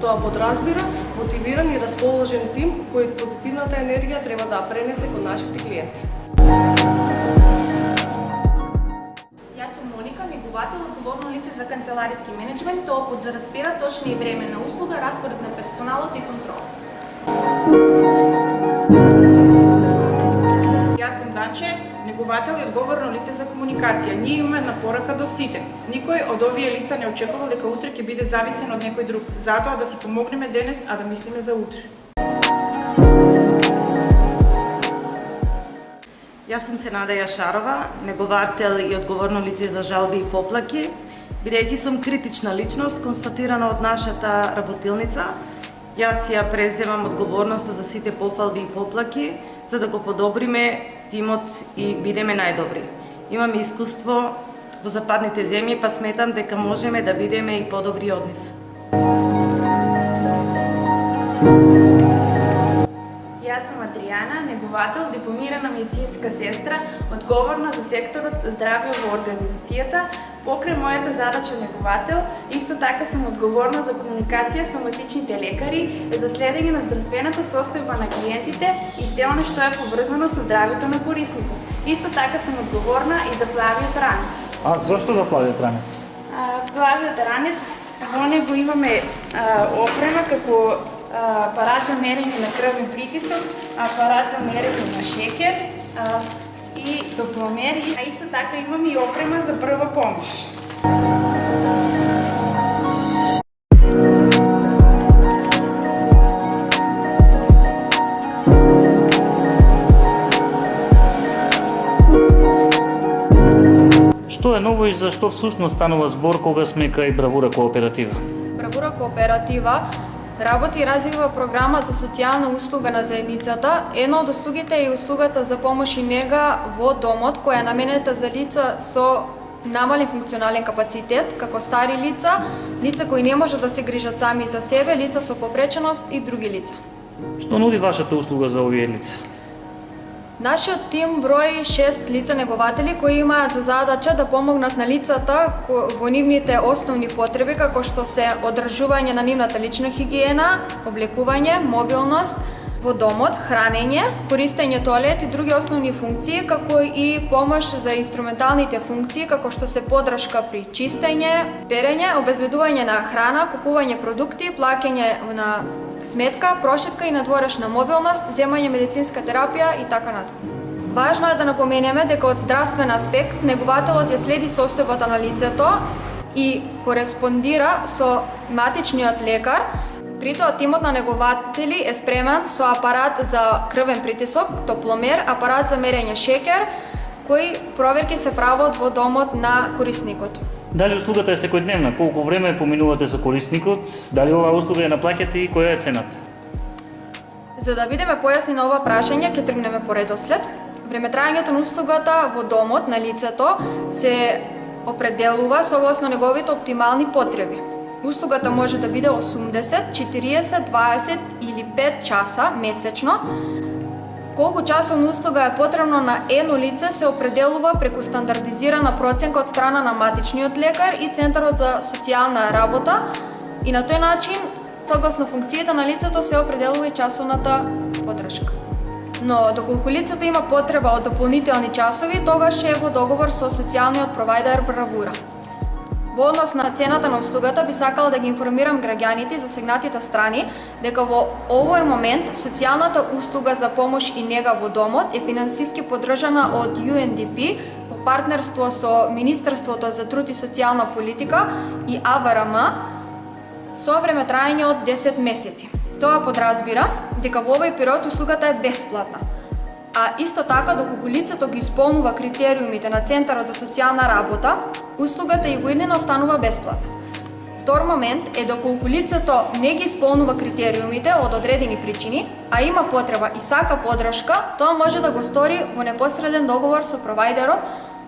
Тоа подразбира мотивиран и расположен тим кој позитивната енергија треба да пренесе кон нашите клиенти. Јас сум Моника, неговател, одговорно лице за канцелариски менеджмент. Тоа подразбира точни и време на услуга, распоред на персоналот и контрол. Јас сум Данче, неговател и одговорно лице за комуникација. Ние имаме една порака до сите. Никој од овие лица не очекува дека утре ќе биде зависен од некој друг. Затоа да си помогнеме денес, а да мислиме за утре. Јас сум Сенада Јашарова, неговател и одговорно лице за жалби и поплаки. Бидејќи сум критична личност, констатирана од нашата работилница, јас ја преземам одговорноста за сите пофалби и поплаки, за да го подобриме тимот и бидеме најдобри. Имам искуство во западните земји, па сметам дека можеме да бидеме и подобри од нив. Јас сум Адријана, неговател, дипломирана медицинска сестра, одговорна за секторот здравје во организацијата. Покрај мојата задача неговател, исто така сум одговорна за комуникација со матичните лекари, за следење на здравствената состојба на клиентите и се она што е поврзано со здравјето на корисникот. Исто така сум одговорна и за плавиот ранец. А зошто за плавиот ранец? Плавиот ранец, во него имаме опрема како апарат за мерење на крвен притисок, апарат за мерење на шекер и топломер, а исто така имаме и опрема за прва помош. Што е ново и зашто всушност станува збор кога сме кај Бравура кооператива? Бравура кооператива работи и развива програма за социјална услуга на заедницата. Една од услугите е услугата за помош и нега во домот, која е наменета за лица со намален функционален капацитет, како стари лица, лица кои не можат да се грижат сами за себе, лица со попреченост и други лица. Што нуди вашата услуга за овие лица? Нашиот тим брои 6 лица негователи кои имаат за задача да помогнат на лицата во нивните основни потреби, како што се одржување на нивната лична хигиена, облекување, мобилност во домот, хранење, користење тоалет и други основни функции, како и помош за инструменталните функции, како што се подршка при чистење, перење, обезбедување на храна, купување продукти, плаќање на сметка, прошетка и надворешна мобилност, земање медицинска терапија и така натаму. Важно е да напоменеме дека од здравствен аспект негователот ја следи состојбата на лицето и кореспондира со матичниот лекар. При тоа тимот на негователи е спремен со апарат за крвен притисок, топломер, апарат за мерење шекер, кои проверки се прават во домот на корисникот. Дали услугата е секојдневна? Колку време поминувате со корисникот? Дали оваа услуга ја наплаќате и која е цената? За да бидеме појасни на ова прашање, ќе тргнеме по редослед. Времетрајањето на услугата во домот на лицето се определува согласно неговите оптимални потреби. Услугата може да биде 80, 40, 20 или 5 часа месечно. Колку часовна услуга е потребно на едно лице се определува преку стандардизирана проценка од страна на матичниот лекар и Центарот за социјална работа и на тој начин, согласно функцијата на лицето, се определува и часовната подршка. Но доколку лицето има потреба од дополнителни часови, тогаш е во договор со социјалниот провајдер Бравура. Во однос на цената на услугата би сакала да ги информирам граѓаните и засегнатите страни дека во овој момент социјалната услуга за помош и нега во домот е финансиски поддржана од UNDP во партнерство со Министерството за труд и социјална политика и АВРМ со времетрајање од 10 месеци. Тоа подразбира дека во овој период услугата е бесплатна. А исто така, доколку лицето ги исполнува критериумите на Центарот за социјална работа, услугата и воеднено станува бесплатна. Втор момент е доколку лицето не ги исполнува критериумите од одредени причини, а има потреба и сака подршка, тоа може да го стори во непосреден договор со провајдерот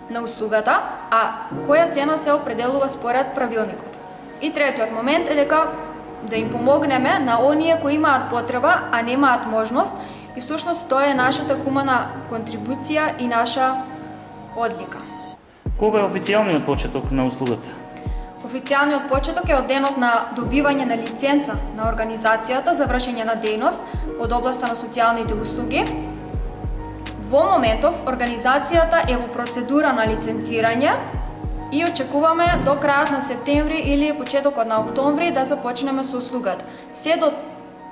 на услугата, а која цена се определува според правилникот. И третиот момент е дека да им помогнеме на оние кои имаат потреба, а немаат можност, и всушност тоа е нашата хумана контрибуција и наша одлика. Кога е официјалниот почеток на услугата? Официјалниот почеток е од денот на добивање на лиценца на организацијата за вршење на дејност од областа на социјалните услуги. Во моментов, организацијата е во процедура на лиценцирање и очекуваме до крајот на септември или почетокот на октомври да започнеме со услугата. Се до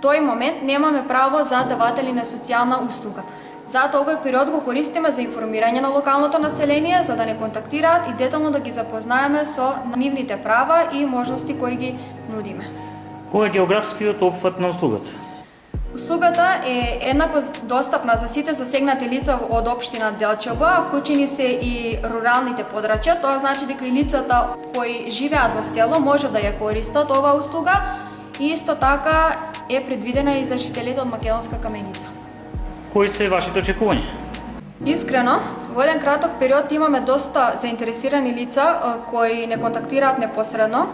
тој момент немаме право за даватели на социјална услуга. Затоа овој период го користиме за информирање на локалното население, за да не контактираат и детално да ги запознаеме со нивните права и можности кои ги нудиме. Кој е географскиот опфат на услугата? Услугата е еднакво достапна за сите засегнати лица од општина Делчево, а вклучени се и руралните подрачја. Тоа значи дека и лицата кои живеат во село може да ја користат оваа услуга и исто така е предвидена и за жителите од Македонска Каменица. Кои се вашите очекувања? Искрено, во еден краток период имаме доста заинтересирани лица кои не контактираат непосредно,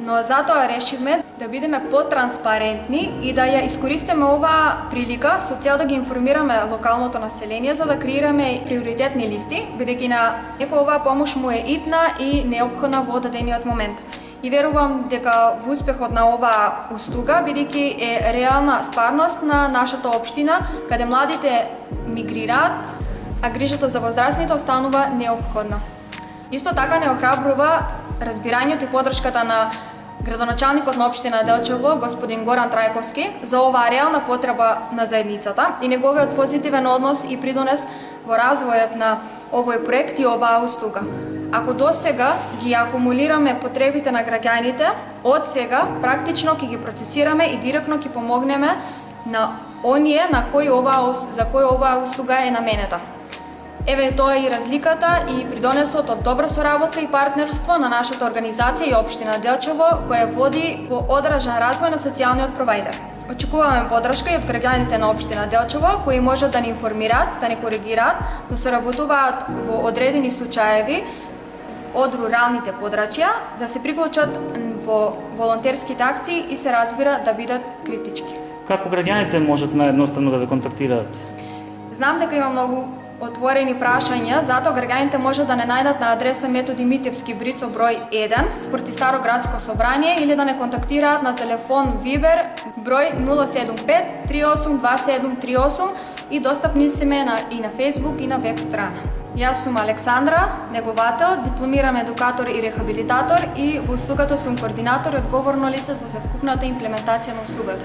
но затоа решивме да бидеме потранспарентни и да ја искористиме оваа прилика со цел да ги информираме локалното население за да креираме приоритетни листи, бидејќи на некој оваа помош му е итна и неопходна во дадениот момент. И верувам дека во успехот на оваа услуга, бидејќи е реална стварност на нашата општина, каде младите мигрираат, а грижата за возрастните останува неопходна. Исто така не охрабрува разбирањето и поддршката на градоначалникот на општина Делчево, господин Горан Трајковски, за оваа реална потреба на заедницата и неговиот позитивен однос и придонес во развојот на овој проект и оваа услуга. Ако досега ги акумулираме потребите на граѓаните, од сега практично ќе ги процесираме и директно ќе помогнеме на оние за кои оваа услуга е наменета. Еве тоа е и разликата и придонесот од добра соработка и партнерство на нашата организација и општина Делчево, која води во одражен развој на социјалниот провајдер. Очекуваме поддршка и од граѓаните на општина Делчево, кои можат да ни информираат, да не коригираат, да соработуваат во одредени случаеви од руралните подрачја, да се приклучат во волонтерските акции и се разбира да бидат критички. Како граѓаните можат наједноставно да ве контактираат? Знам дека има многу отворени прашања, затоа граѓаните може да не најдат на адреса Методи Митевски Брицо број 1, спорти Старо градско собрание, или да не контактираат на телефон Вибер број 075 382738 и достапни сме и на Facebook и на веб страна. Јас сум Александра, неговател, дипломиран едукатор и рехабилитатор и во услугата сум координатор и одговорно лице за совкупната имплементација на услугата.